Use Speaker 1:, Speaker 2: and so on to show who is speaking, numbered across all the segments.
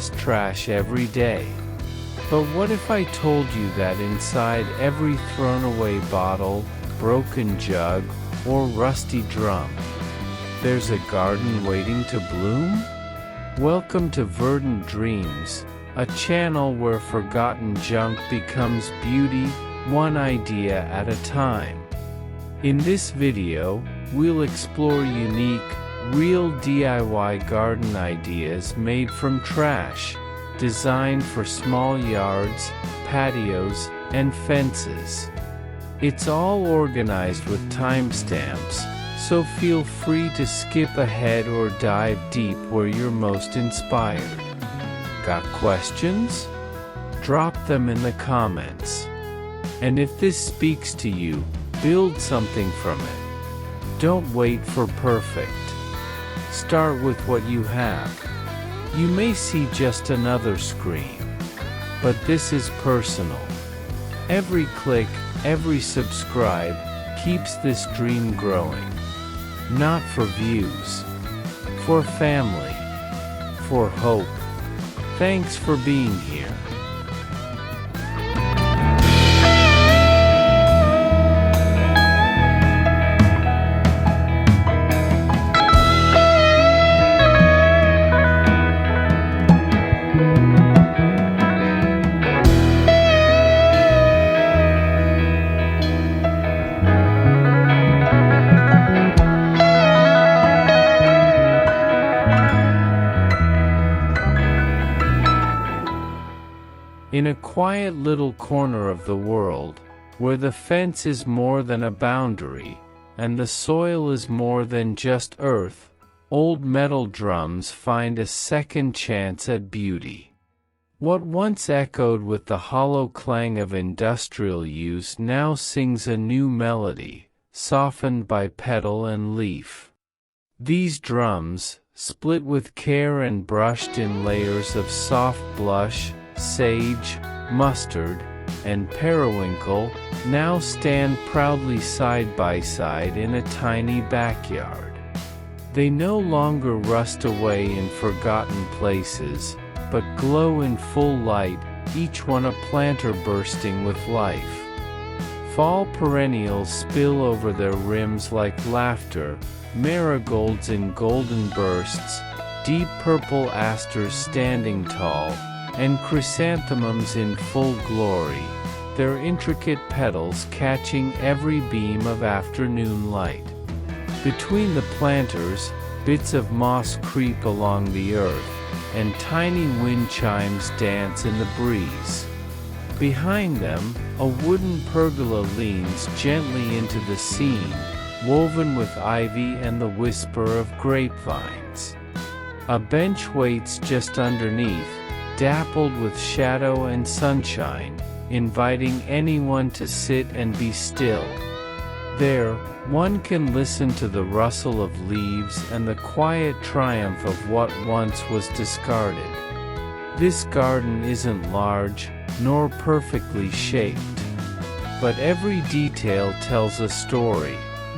Speaker 1: toss trash every day. But what if I told you that inside every thrown-away bottle, broken jug, or rusty drum, there's a garden waiting to bloom? Welcome to Verdant Dreams, a channel where forgotten junk becomes beauty, one idea at a time. In this video, we'll explore unique, real DIY garden ideas made from trash, designed for small yards, patios, and fences. It's all organized with timestamps, so feel free to skip ahead or dive deep where you're most inspired. Got questions? Drop them in the comments. And if this speaks to you, build something from it. Don't wait for perfect. Start with what you have. You may see just another screen, but this is personal. Every click, every subscribe, keeps this dream growing. Not for views, for family, for hope. Thanks for being here. In a quiet little corner of the world, where the fence is more than a boundary, and the soil is more than just earth, old metal drums find a second chance at beauty. What once echoed with the hollow clang of industrial use now sings a new melody, softened by petal and leaf. These drums, split with care and brushed in layers of soft blush, sage, mustard, and periwinkle, now stand proudly side by side in a tiny backyard. They no longer rust away in forgotten places, but glow in full light, each one a planter bursting with life. Fall perennials spill over their rims like laughter, marigolds in golden bursts, deep purple asters standing tall, and chrysanthemums in full glory, their intricate petals catching every beam of afternoon light. Between the planters, bits of moss creep along the earth, and tiny wind chimes dance in the breeze. Behind them, a wooden pergola leans gently into the scene, woven with ivy and the whisper of grapevines. A bench waits just underneath, dappled with shadow and sunshine, inviting anyone to sit and be still. There, one can listen to the rustle of leaves and the quiet triumph of what once was discarded. This garden isn't large, nor perfectly shaped, but every detail tells a story,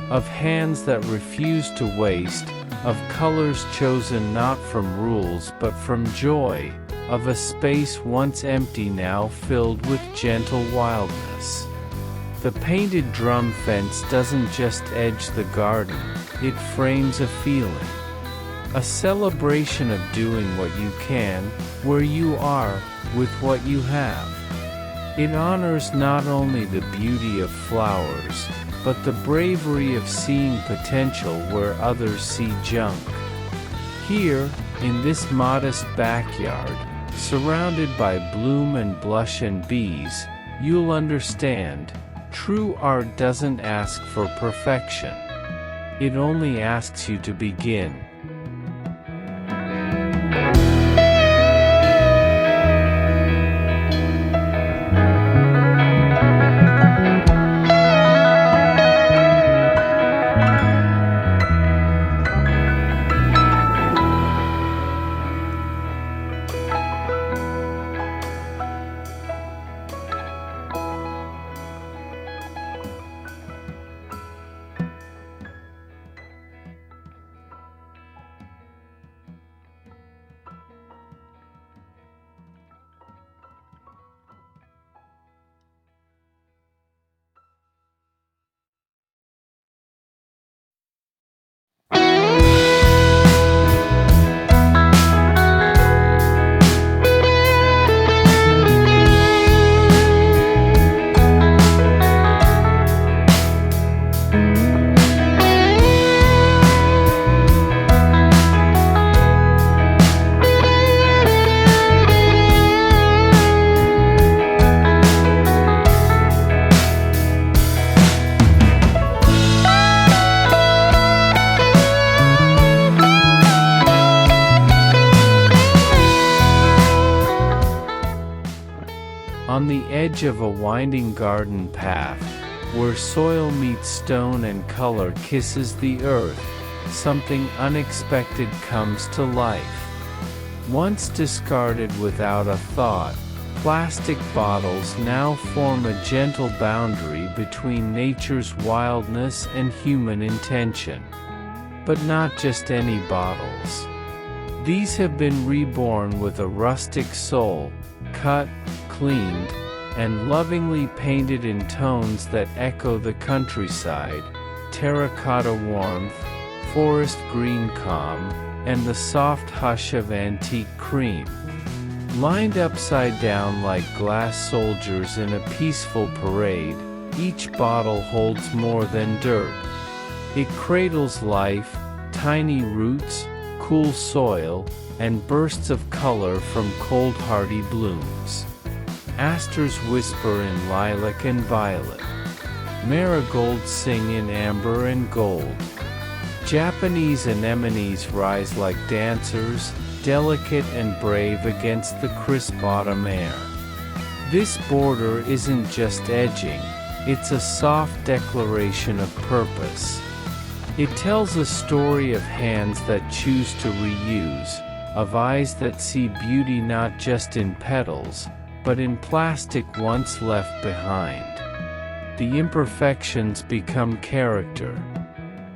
Speaker 1: of hands that refuse to waste, of colors chosen not from rules but from joy, of a space once empty now filled with gentle wildness. The painted drum fence doesn't just edge the garden, it frames a feeling. A celebration of doing what you can, where you are, with what you have. It honors not only the beauty of flowers, but the bravery of seeing potential where others see junk. Here, in this modest backyard, surrounded by bloom and blush and bees, you'll understand, true art doesn't ask for perfection. It only asks you to begin. On the edge of a winding garden path, where soil meets stone and color kisses the earth, something unexpected comes to life. Once discarded without a thought, plastic bottles now form a gentle boundary between nature's wildness and human intention. But not just any bottles. These have been reborn with a rustic soul, cut, cleaned, and lovingly painted in tones that echo the countryside: terracotta warmth, forest green calm, and the soft hush of antique cream. Lined upside down like glass soldiers in a peaceful parade, each bottle holds more than dirt. It cradles life, tiny roots, cool soil, and bursts of color from cold hardy blooms. Asters whisper in lilac and violet. Marigolds sing in amber and gold. Japanese anemones rise like dancers, delicate and brave against the crisp autumn air. This border isn't just edging, it's a soft declaration of purpose. It tells a story of hands that choose to reuse, of eyes that see beauty not just in petals, but in plastic once left behind. The imperfections become character.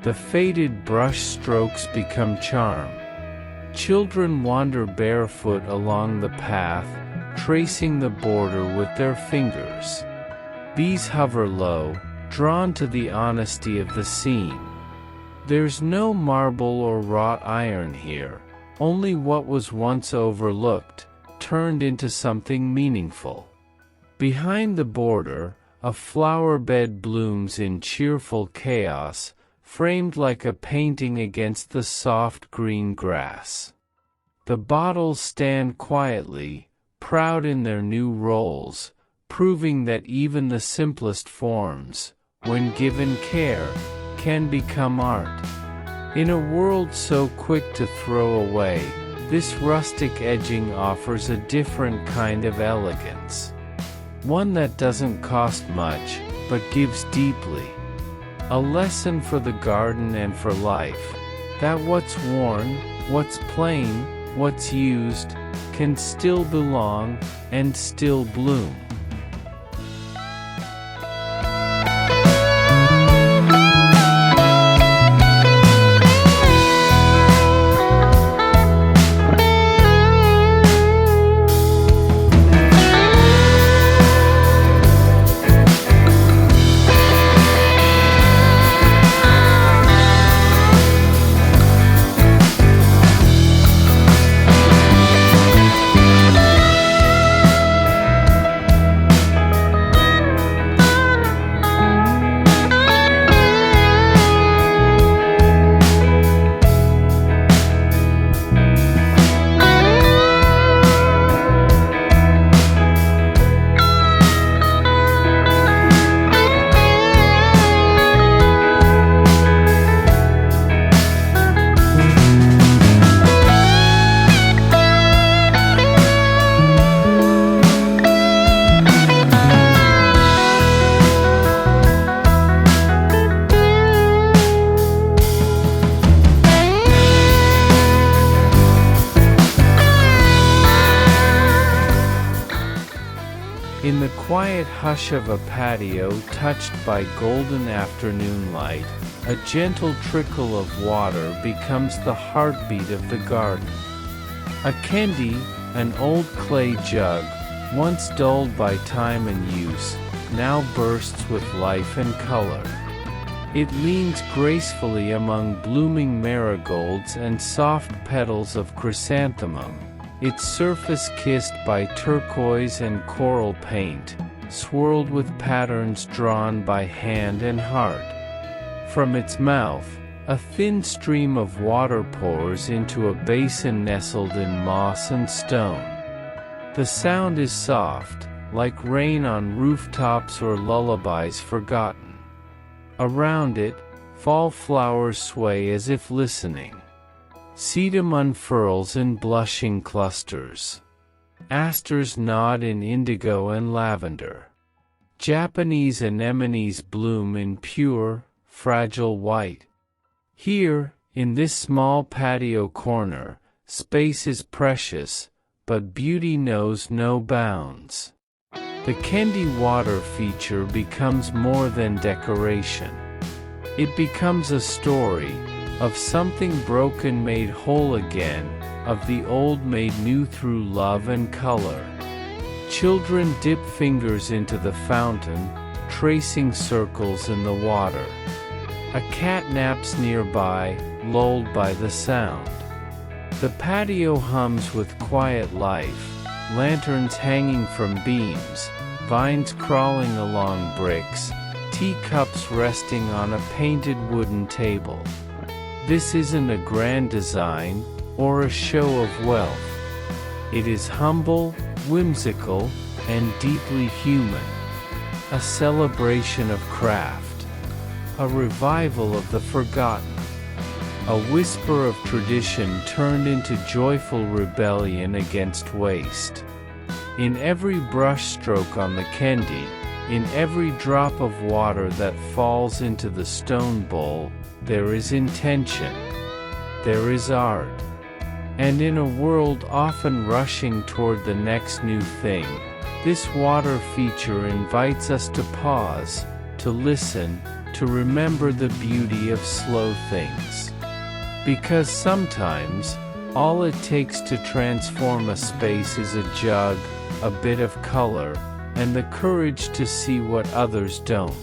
Speaker 1: The faded brush strokes become charm. Children wander barefoot along the path, tracing the border with their fingers. Bees hover low, drawn to the honesty of the scene. There's no marble or wrought iron here, only what was once overlooked, turned into something meaningful. Behind the border, a flower bed blooms in cheerful chaos, framed like a painting against the soft green grass. The bottles stand quietly, proud in their new roles, proving that even the simplest forms, when given care, can become art. In a world so quick to throw away, this rustic edging offers a different kind of elegance. One that doesn't cost much, but gives deeply. A lesson for the garden and for life, that what's worn, what's plain, what's used, can still belong, and still bloom. In the quiet hush of a patio touched by golden afternoon light, a gentle trickle of water becomes the heartbeat of the garden. A kendi, an old clay jug, once dulled by time and use, now bursts with life and color. It leans gracefully among blooming marigolds and soft petals of chrysanthemum, its surface kissed by turquoise and coral paint, swirled with patterns drawn by hand and heart. From its mouth, a thin stream of water pours into a basin nestled in moss and stone. The sound is soft, like rain on rooftops or lullabies forgotten. Around it, fall flowers sway as if listening. Sedum unfurls in blushing clusters. Asters nod in indigo and lavender. Japanese anemones bloom in pure, fragile white. Here, in this small patio corner, space is precious, but beauty knows no bounds. The Kendi water feature becomes more than decoration. It becomes a story of something broken made whole again, of the old made new through love and color. Children dip fingers into the fountain, tracing circles in the water. A cat naps nearby, lulled by the sound. The patio hums with quiet life, lanterns hanging from beams, vines crawling along bricks, teacups resting on a painted wooden table. This isn't a grand design or a show of wealth. It is humble, whimsical, and deeply human. A celebration of craft. A revival of the forgotten. A whisper of tradition turned into joyful rebellion against waste. In every brushstroke on the Kendi, in every drop of water that falls into the stone bowl, there is intention. There is art. And in a world often rushing toward the next new thing, this water feature invites us to pause, to listen, to remember the beauty of slow things. Because sometimes, all it takes to transform a space is a jug, a bit of color, and the courage to see what others don't.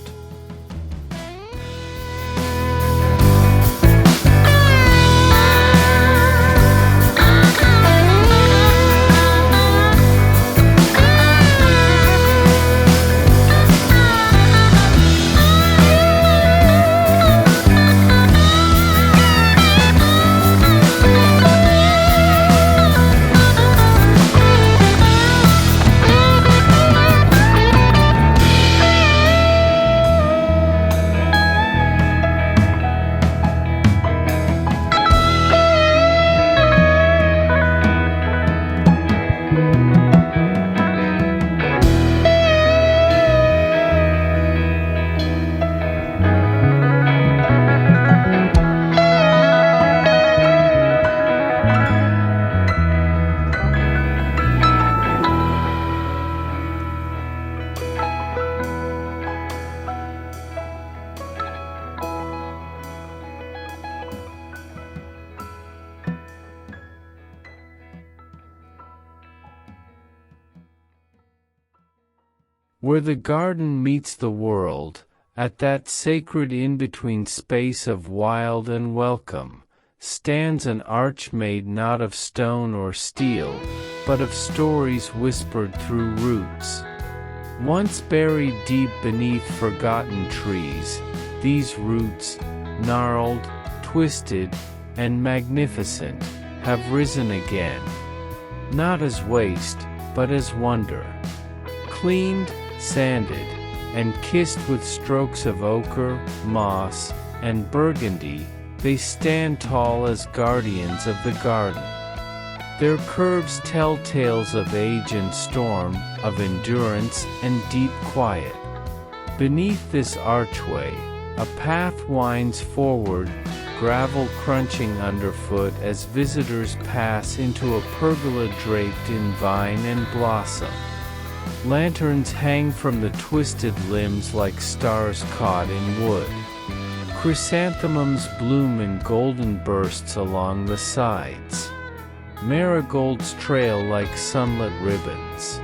Speaker 1: Where the garden meets the world, at that sacred in-between space of wild and welcome, stands an arch made not of stone or steel, but of stories whispered through roots. Once buried deep beneath forgotten trees, these roots, gnarled, twisted, and magnificent, have risen again. Not as waste, but as wonder. Cleaned, sanded, and kissed with strokes of ochre, moss, and burgundy, they stand tall as guardians of the garden. Their curves tell tales of age and storm, of endurance and deep quiet. Beneath this archway, a path winds forward, gravel crunching underfoot as visitors pass into a pergola draped in vine and blossom. Lanterns hang from the twisted limbs like stars caught in wood. Chrysanthemums bloom in golden bursts along the sides. Marigolds trail like sunlit ribbons.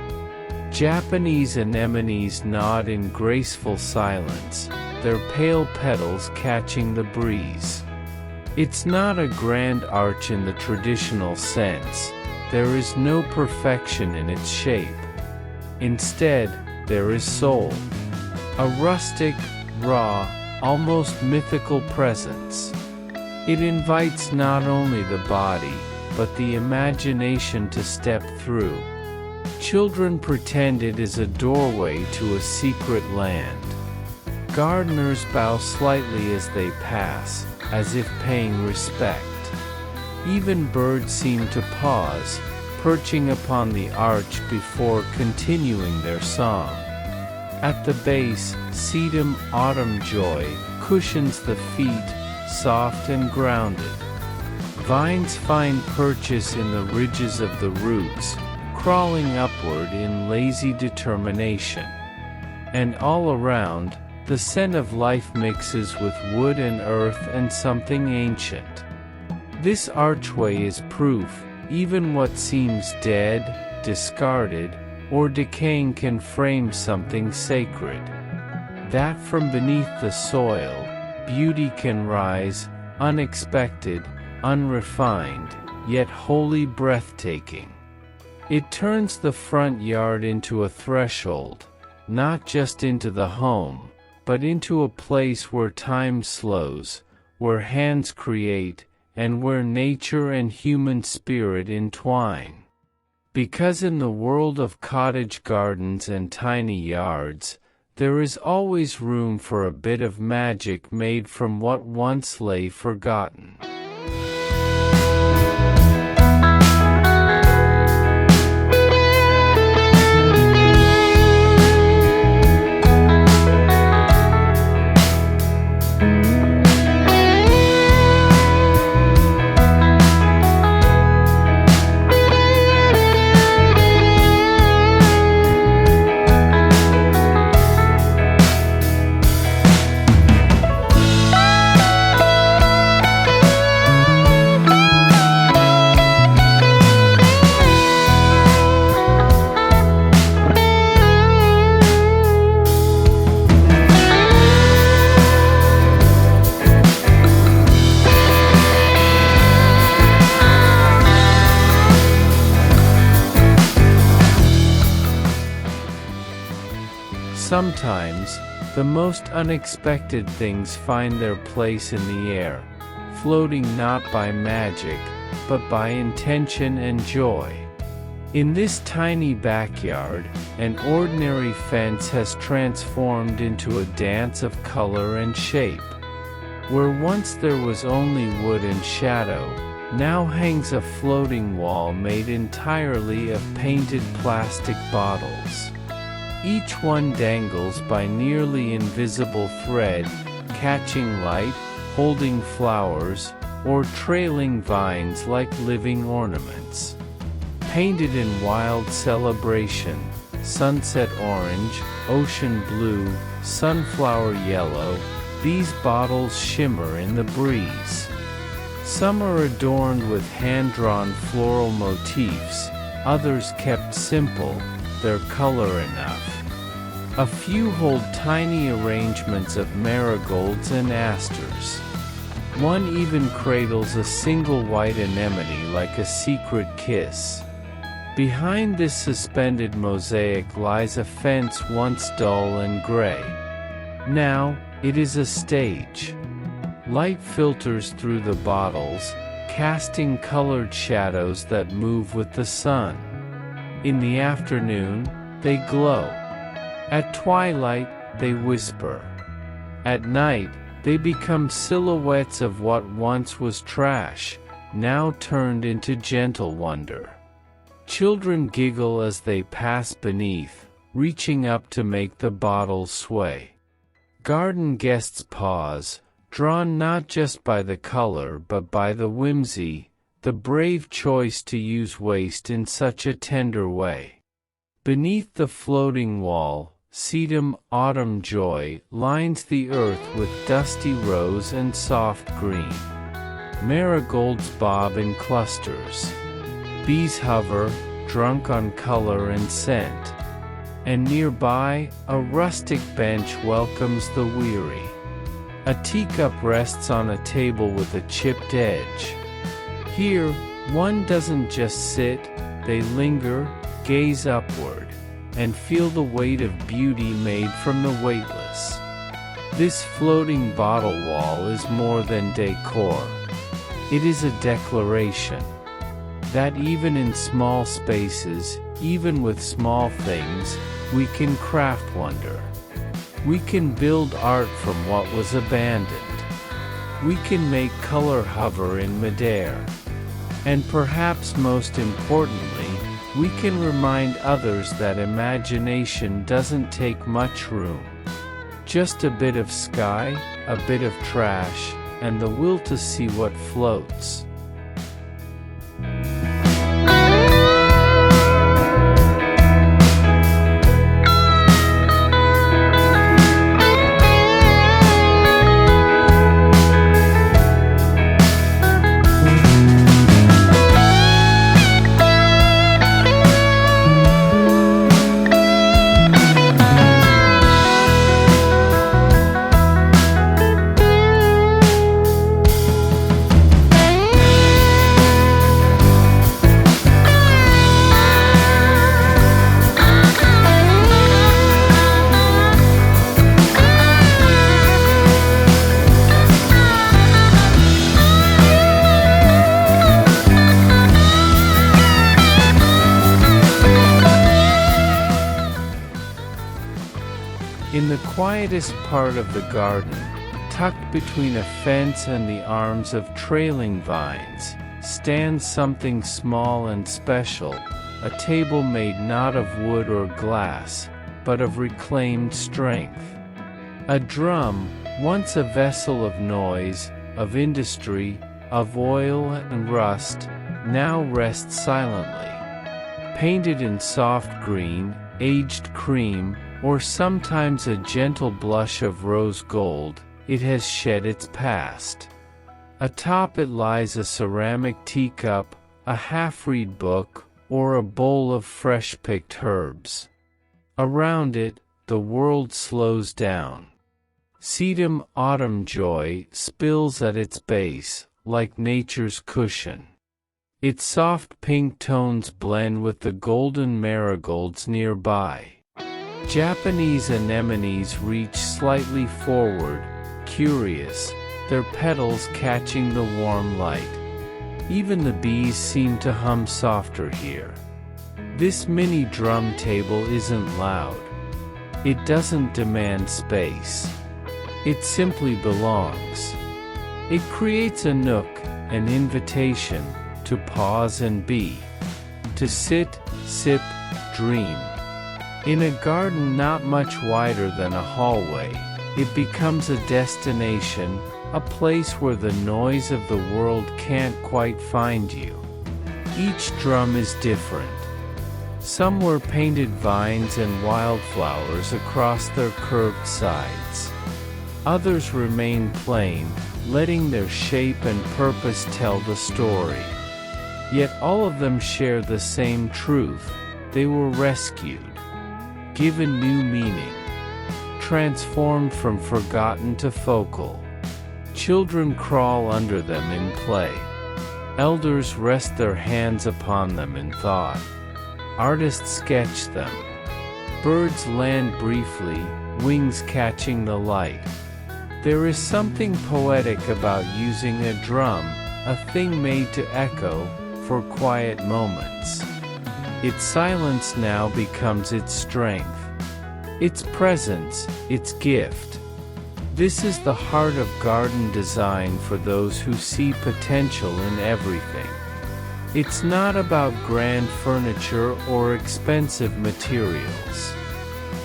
Speaker 1: Japanese anemones nod in graceful silence, their pale petals catching the breeze. It's not a grand arch in the traditional sense. There is no perfection in its shape. Instead, there is soul. A rustic, raw, almost mythical presence. It invites not only the body, but the imagination to step through. Children pretend it is a doorway to a secret land. Gardeners bow slightly as they pass, as if paying respect. Even birds seem to pause, perching upon the arch before continuing their song. At the base, sedum autumn joy cushions the feet, soft and grounded. Vines find purchase in the ridges of the roots, crawling upward in lazy determination. And all around, the scent of life mixes with wood and earth and something ancient. This archway is proof, even what seems dead, discarded, or decaying can frame something sacred. That from beneath the soil, beauty can rise, unexpected, unrefined, yet wholly breathtaking. It turns the front yard into a threshold, not just into the home, but into a place where time slows, where hands create, and where nature and human spirit entwine. Because in the world of cottage gardens and tiny yards, there is always room for a bit of magic made from what once lay forgotten. Sometimes, the most unexpected things find their place in the air, floating not by magic, but by intention and joy. In this tiny backyard, an ordinary fence has transformed into a dance of color and shape. Where once there was only wood and shadow, now hangs a floating wall made entirely of painted plastic bottles. Each one dangles by nearly invisible thread, catching light, holding flowers, or trailing vines like living ornaments. Painted in wild celebration, sunset orange, ocean blue, sunflower yellow, these bottles shimmer in the breeze. Some are adorned with hand-drawn floral motifs, others kept simple, their color enough. A few hold tiny arrangements of marigolds and asters. One even cradles a single white anemone like a secret kiss. Behind this suspended mosaic lies a fence once dull and gray. Now, it is a stage. Light filters through the bottles, casting colored shadows that move with the sun. In the afternoon, they glow. At twilight, they whisper. At night, they become silhouettes of what once was trash, now turned into gentle wonder. Children giggle as they pass beneath, reaching up to make the bottles sway. Garden guests pause, drawn not just by the color but by the whimsy, the brave choice to use waste in such a tender way. Beneath the floating wall, sedum autumn joy lines the earth with dusty rose and soft green. Marigolds bob in clusters. Bees hover, drunk on color and scent. And nearby, a rustic bench welcomes the weary. A teacup rests on a table with a chipped edge. Here, one doesn't just sit, they linger, gaze upward, and feel the weight of beauty made from the weightless. This floating bottle wall is more than decor. It is a declaration that even in small spaces, even with small things, we can craft wonder. We can build art from what was abandoned. We can make color hover in midair. And perhaps most importantly, we can remind others that imagination doesn't take much room. Just a bit of sky, a bit of trash, and the will to see what floats. In the quietest part of the garden, tucked between a fence and the arms of trailing vines, stands something small and special, a table made not of wood or glass, but of reclaimed strength. A drum, once a vessel of noise, of industry, of oil and rust, now rests silently. Painted in soft green, aged cream, or sometimes a gentle blush of rose gold, it has shed its past. Atop it lies a ceramic teacup, a half-read book, or a bowl of fresh-picked herbs. Around it, the world slows down. Sedum autumn joy spills at its base, like nature's cushion. Its soft pink tones blend with the golden marigolds nearby. Japanese anemones reach slightly forward, curious, their petals catching the warm light. Even the bees seem to hum softer here. This mini drum table isn't loud. It doesn't demand space. It simply belongs. It creates a nook, an invitation, to pause and be. To sit, sip, dream. In a garden not much wider than a hallway, it becomes a destination, a place where the noise of the world can't quite find you. Each drum is different. Some were painted vines and wildflowers across their curved sides. Others remain plain, letting their shape and purpose tell the story. Yet all of them share the same truth: they were rescued, given new meaning, transformed from forgotten to focal. Children crawl under them in play. Elders rest their hands upon them in thought. Artists sketch them. Birds land briefly, wings catching the light. There is something poetic about using a drum, a thing made to echo, for quiet moments. Its silence now becomes its strength, its presence, its gift. This is the heart of garden design for those who see potential in everything. It's not about grand furniture or expensive materials.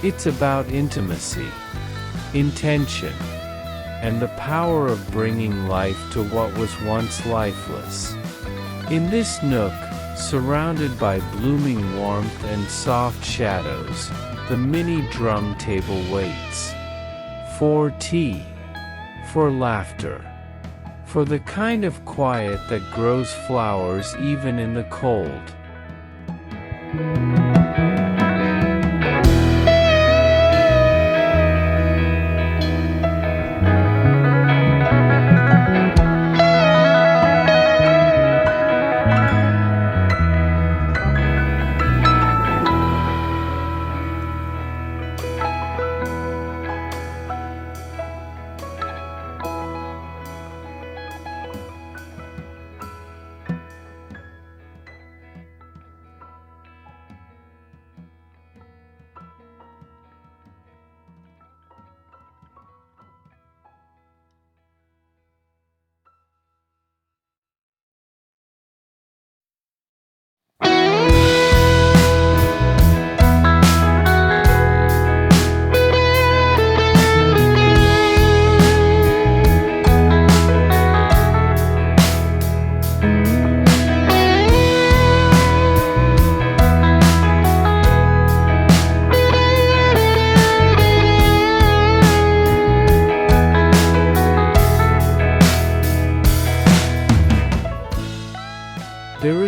Speaker 1: It's about intimacy, intention, and the power of bringing life to what was once lifeless. In this nook, surrounded by blooming warmth and soft shadows, the mini drum table waits. For tea. For laughter. For the kind of quiet that grows flowers even in the cold.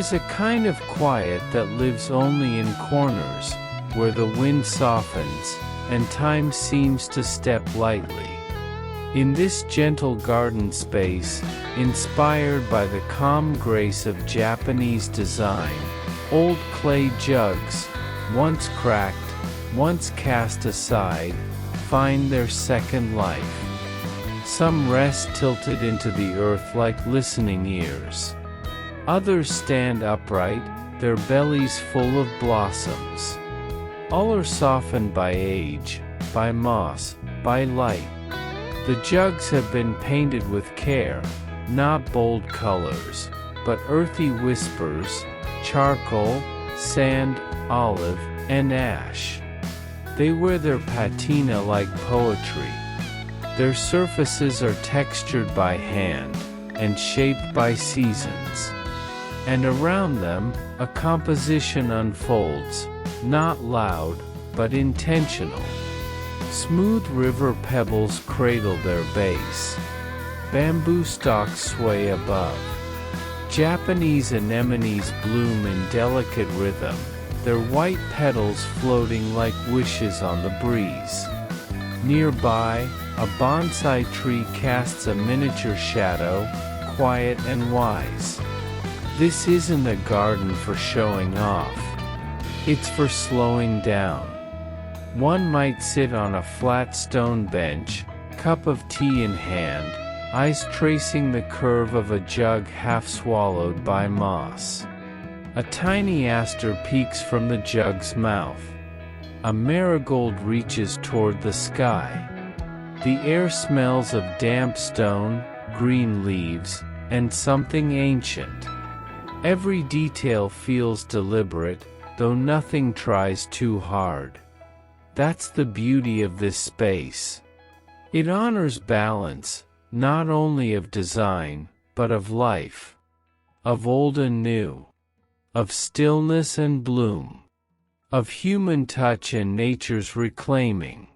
Speaker 1: is a kind of quiet that lives only in corners, where the wind softens, and time seems to step lightly. In this gentle garden space, inspired by the calm grace of Japanese design, old clay jugs, once cracked, once cast aside, find their second life. Some rest tilted into the earth like listening ears. Others stand upright, their bellies full of blossoms. All are softened by age, by moss, by light. The jugs have been painted with care, not bold colors, but earthy whispers, charcoal, sand, olive, and ash. They wear their patina like poetry. Their surfaces are textured by hand, and shaped by seasons. And around them, a composition unfolds, not loud, but intentional. Smooth river pebbles cradle their base. Bamboo stalks sway above. Japanese anemones bloom in delicate rhythm, their white petals floating like wishes on the breeze. Nearby, a bonsai tree casts a miniature shadow, quiet and wise. This isn't a garden for showing off. It's for slowing down. One might sit on a flat stone bench, cup of tea in hand, eyes tracing the curve of a jug half swallowed by moss. A tiny aster peeks from the jug's mouth. A marigold reaches toward the sky. The air smells of damp stone, green leaves, and something ancient. Every detail feels deliberate, though nothing tries too hard. That's the beauty of this space. It honors balance, not only of design, but of life. Of old and new. Of stillness and bloom. Of human touch and nature's reclaiming.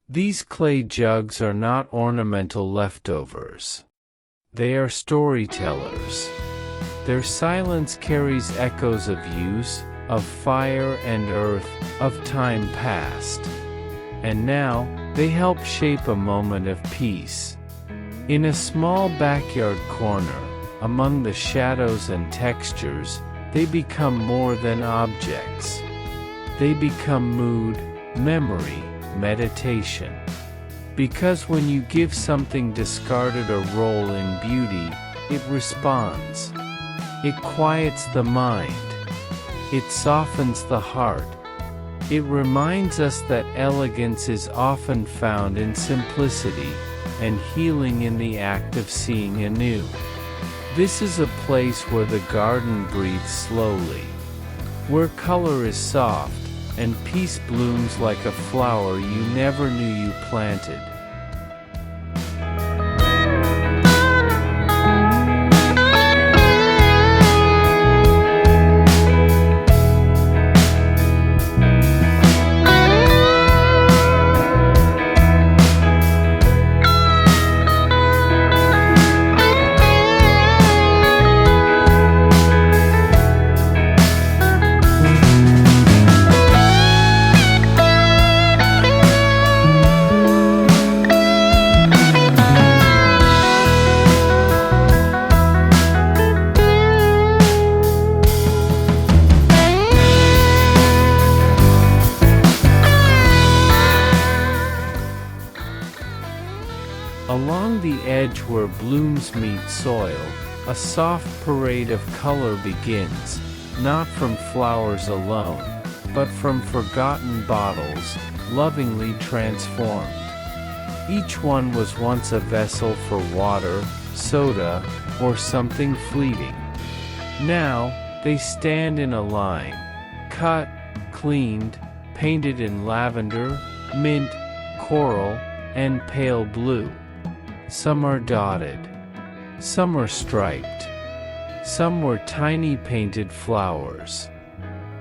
Speaker 1: These clay jugs are not ornamental leftovers. They are storytellers. Their silence carries echoes of use, of fire and earth, of time past. And now, they help shape a moment of peace. In a small backyard corner, among the shadows and textures, they become more than objects. They become mood, memory, meditation. Because when you give something discarded a role in beauty, it responds. It quiets the mind. It softens the heart. It reminds us that elegance is often found in simplicity, and healing in the act of seeing anew. This is a place where the garden breathes slowly, where color is soft, and peace blooms like a flower you never knew you planted. Along the edge where blooms meet soil, a soft parade of color begins, not from flowers alone, but from forgotten bottles, lovingly transformed. Each one was once a vessel for water, soda, or something fleeting. Now, they stand in a line, cut, cleaned, painted in lavender, mint, coral, and pale blue. Some are dotted. Some are striped. Some were tiny painted flowers.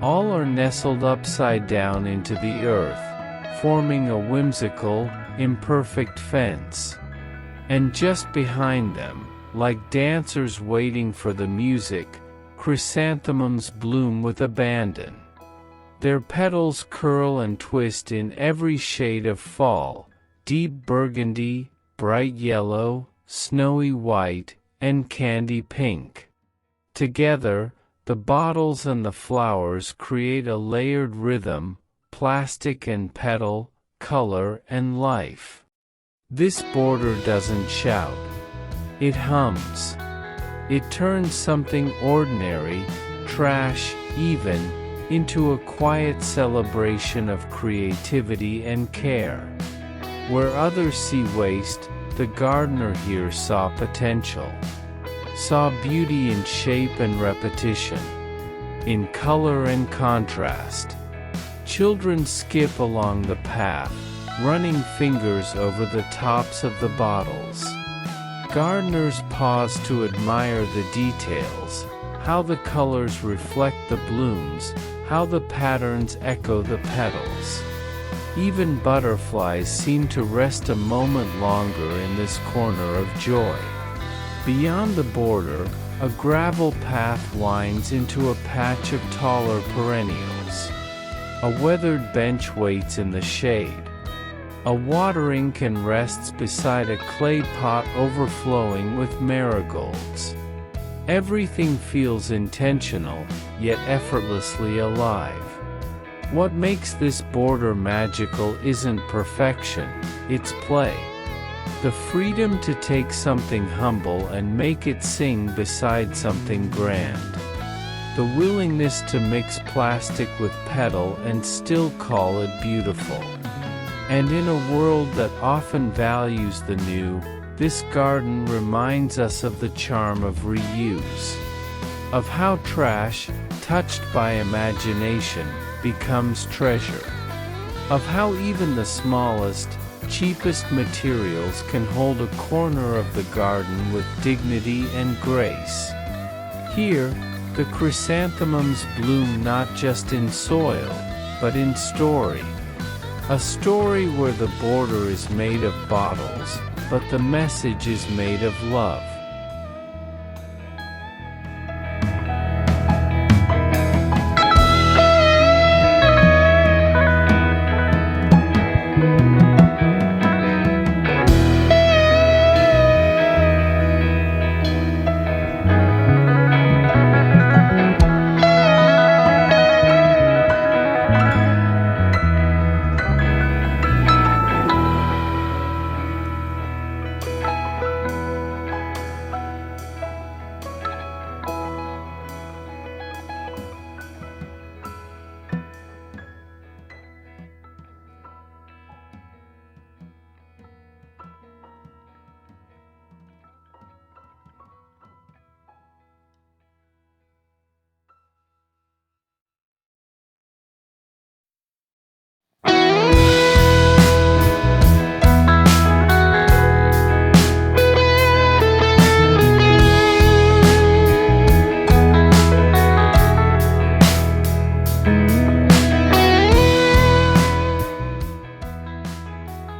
Speaker 1: All are nestled upside down into the earth, forming a whimsical, imperfect fence. And just behind them, like dancers waiting for the music, chrysanthemums bloom with abandon. Their petals curl and twist in every shade of fall, deep burgundy, bright yellow, snowy white, and candy pink. Together, the bottles and the flowers create a layered rhythm, plastic and petal, color and life. This border doesn't shout. It hums. It turns something ordinary, trash, even, into a quiet celebration of creativity and care. Where others see waste, the gardener here saw potential. Saw beauty in shape and repetition, in color and contrast. Children skip along the path, running fingers over the tops of the bottles. Gardeners pause to admire the details, how the colors reflect the blooms, how the patterns echo the petals. Even butterflies seem to rest a moment longer in this corner of joy. Beyond the border, a gravel path winds into a patch of taller perennials. A weathered bench waits in the shade. A watering can rests beside a clay pot overflowing with marigolds. Everything feels intentional, yet effortlessly alive. What makes this border magical isn't perfection, it's play. The freedom to take something humble and make it sing beside something grand. The willingness to mix plastic with petal and still call it beautiful. And in a world that often values the new, this garden reminds us of the charm of reuse. Of how trash, touched by imagination, becomes treasure. Of how even the smallest, cheapest materials can hold a corner of the garden with dignity and grace. Here, the chrysanthemums bloom not just in soil, but in story. A story where the border is made of bottles, but the message is made of love.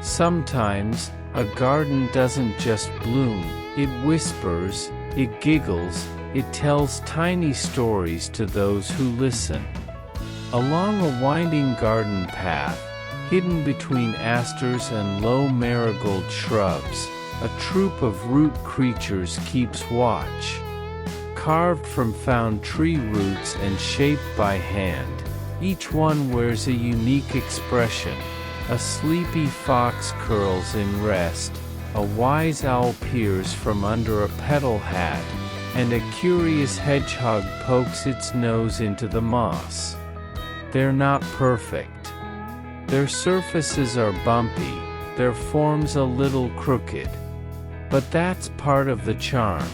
Speaker 1: Sometimes, a garden doesn't just bloom, it whispers, it giggles, it tells tiny stories to those who listen. Along a winding garden path, hidden between asters and low marigold shrubs, a troop of root creatures keeps watch. Carved from found tree roots and shaped by hand, each one wears a unique expression. A sleepy fox curls in rest, a wise owl peers from under a petal hat, and a curious hedgehog pokes its nose into the moss. They're not perfect. Their surfaces are bumpy, their forms a little crooked. But that's part of the charm.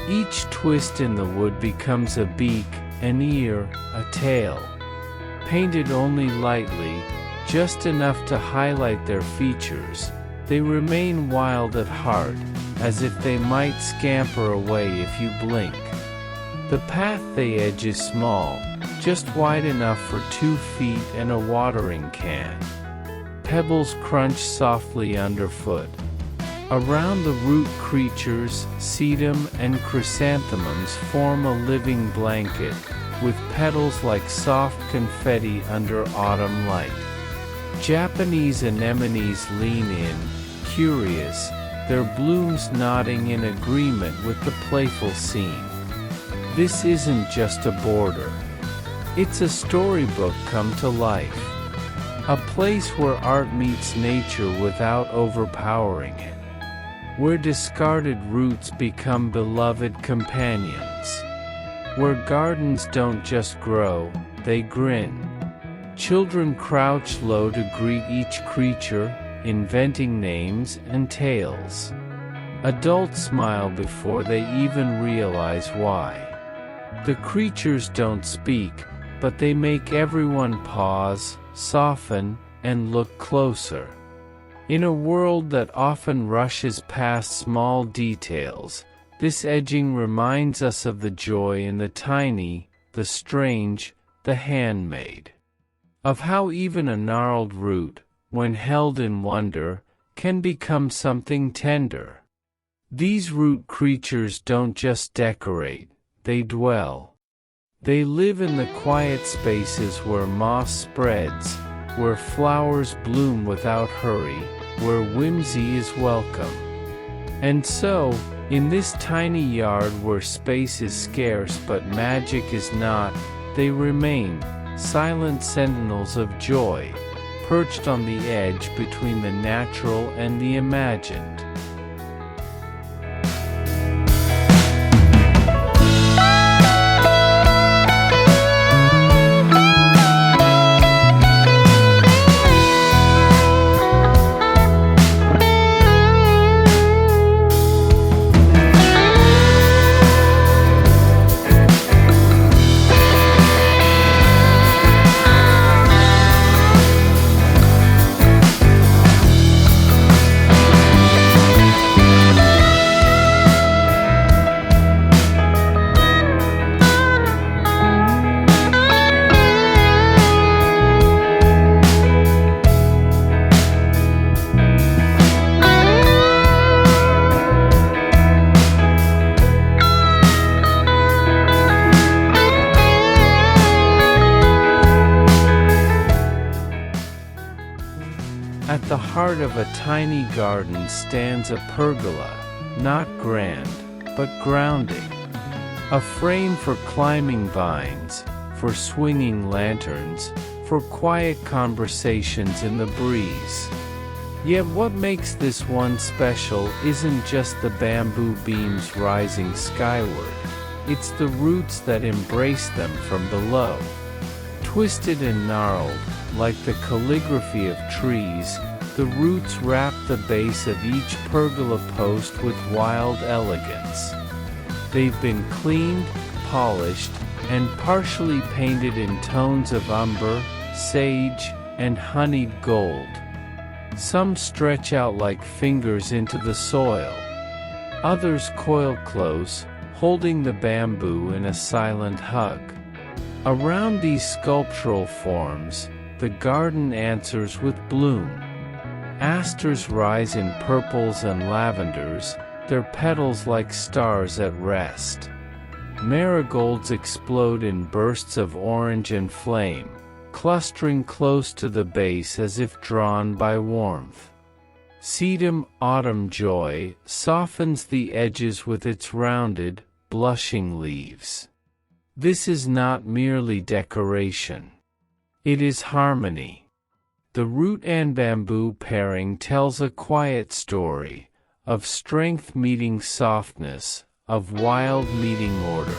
Speaker 1: Each twist in the wood becomes a beak, an ear, a tail. Painted only lightly, just enough to highlight their features, they remain wild at heart, as if they might scamper away if you blink. The path they edge is small, just wide enough for 2 feet and a watering can. Pebbles crunch softly underfoot. Around the root creatures, sedum and chrysanthemums form a living blanket, with petals like soft confetti under autumn light. Japanese anemones lean in, curious, their blooms nodding in agreement with the playful scene. This isn't just a border. It's a storybook come to life. A place where art meets nature without overpowering it. Where discarded roots become beloved companions. Where gardens don't just grow, they grin. Children crouch low to greet each creature, inventing names and tales. Adults smile before they even realize why. The creatures don't speak, but they make everyone pause, soften, and look closer. In a world that often rushes past small details, this edging reminds us of the joy in the tiny, the strange, the handmade. Of how even a gnarled root, when held in wonder, can become something tender. These root creatures don't just decorate, they dwell. They live in the quiet spaces where moss spreads, where flowers bloom without hurry, where whimsy is welcome. And so, in this tiny yard where space is scarce but magic is not, they remain, silent sentinels of joy, perched on the edge between the natural and the imagined. At the heart of a tiny garden stands a pergola, not grand, but grounding. A frame for climbing vines, for swinging lanterns, for quiet conversations in the breeze. Yet what makes this one special isn't just the bamboo beams rising skyward, it's the roots that embrace them from below. Twisted and gnarled, like the calligraphy of trees, the roots wrap the base of each pergola post with wild elegance. They've been cleaned, polished, and partially painted in tones of umber, sage, and honeyed gold. Some stretch out like fingers into the soil. Others coil close, holding the bamboo in a silent hug. Around these sculptural forms, the garden answers with bloom. Asters rise in purples and lavenders, their petals like stars at rest. Marigolds explode in bursts of orange and flame, clustering close to the base as if drawn by warmth. Sedum, autumn joy, softens the edges with its rounded, blushing leaves. This is not merely decoration. It is harmony. The root and bamboo pairing tells a quiet story, of strength meeting softness, of wild meeting order.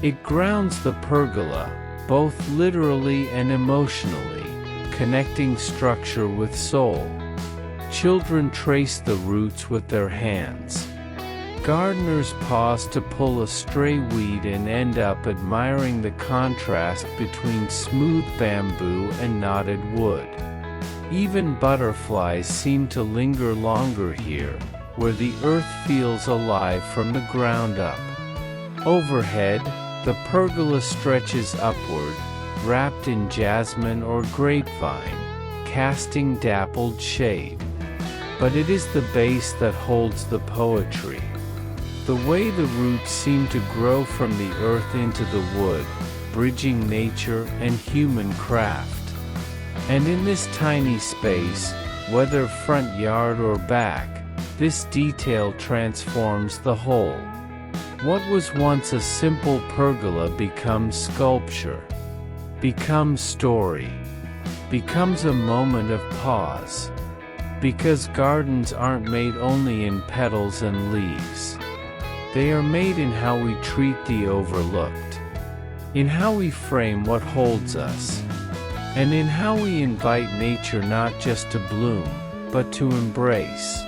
Speaker 1: It grounds the pergola, both literally and emotionally, connecting structure with soul. Children trace the roots with their hands. Gardeners pause to pull a stray weed and end up admiring the contrast between smooth bamboo and knotted wood. Even butterflies seem to linger longer here, where the earth feels alive from the ground up. Overhead, the pergola stretches upward, wrapped in jasmine or grapevine, casting dappled shade. but it is the base that holds the poetry. The way the roots seem to grow from the earth into the wood, bridging nature and human craft. And in this tiny space, whether front yard or back, this detail transforms the whole. What was once a simple pergola becomes sculpture, becomes story, becomes a moment of pause. Because gardens aren't made only in petals and leaves. They are made in how we treat the overlooked, in how we frame what holds us, and in how we invite nature not just to bloom, but to embrace.